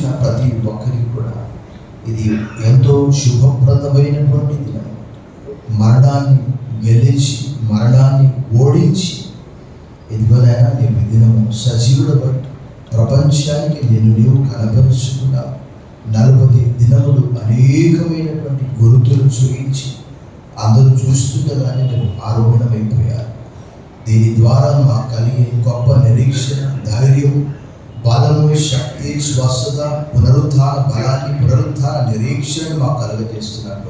వచ్చిన ప్రతి ఒక్కరికి కూడా ఇది ఎంతో శుభప్రదమైనటువంటి దినం. మరణాన్ని గెలిచి మరణాన్ని ఓడించి ఎదుగునైనా నీవు ఈ దినము సజీవుడు బట్టి ప్రపంచానికి నీవు కనపరుచుకున్నావు. 40 దినములు అనేకమైనటువంటి గురుతులు చూపించి అందరూ చూస్తుండగానే నువ్వు ఆరోహణమైపోయారు. దీని ద్వారా మాకు కలిగే గొప్ప నిరీక్షణ, ధైర్యం, బలము, శక్తి, స్వస్థత, పునరుత్థాన బలాన్ని, పునరుత్థాన నిరీక్షణను మాకు కలుగజేస్తున్నాడు.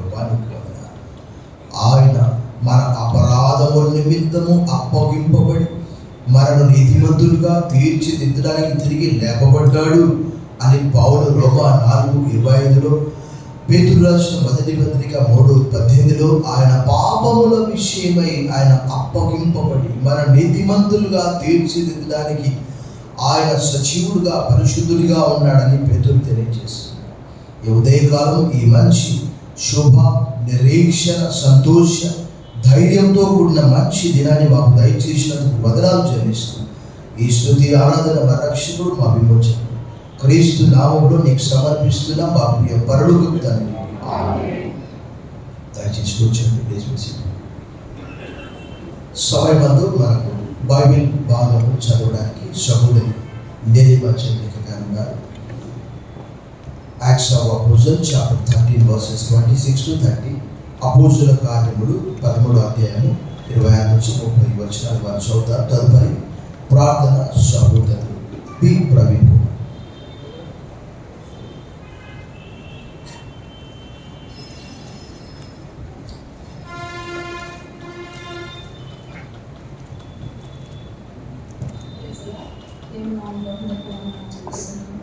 ఆయన మన అపరాధముల నిమిత్తము అప్పగింపబడి మనను నీతిమంతులుగా తీర్చిదిద్దడానికి తిరిగి లేపబడ్డాడు అని పౌలు రోమా 4:25, పేతురు రాసిన మొదటి పత్రిక 3:18 ఆయన పాపముల విషయమై ఆయన అప్పగింపబడి మన నీతిమంతులుగా తీర్చిదిద్దడానికి ఆయన సజీవుడుగా పరిశుద్ధుడిగా ఉన్నాడని పేతురు తెలియజేస్తున్నాడు. ఈ ఉదయకాలం ఈ మంచి శుభ, నిరీక్షణ, సంతోష, ధైర్యంతో కూడిన మంచి దినాన్ని మాకు దయచేసినందుకు వందనాలు చెల్లిస్తూ ఈ స్తుతి ఆరాధన మా రక్షకుడు, మా విమోచకుడు క్రీస్తు నామములో నీకు సమర్పిస్తున్నా మా ప్రియ పరలోకపు తండ్రి. దయచేసి కూర్చోండి. సమయమందు మనకు బైబిల్ భాగము చదవడానికి సహోదరి నెరిమా చంద్రిక గారు acts of apostles chapter 13 verses 26 to 30, అపోజిల కార్యములు 13వ అధ్యాయము 26 నుంచి 30 వచనాలు వారు చదువుతారు. తదుపరి ప్రార్థన సహోదరులు పి ప్రవీణ్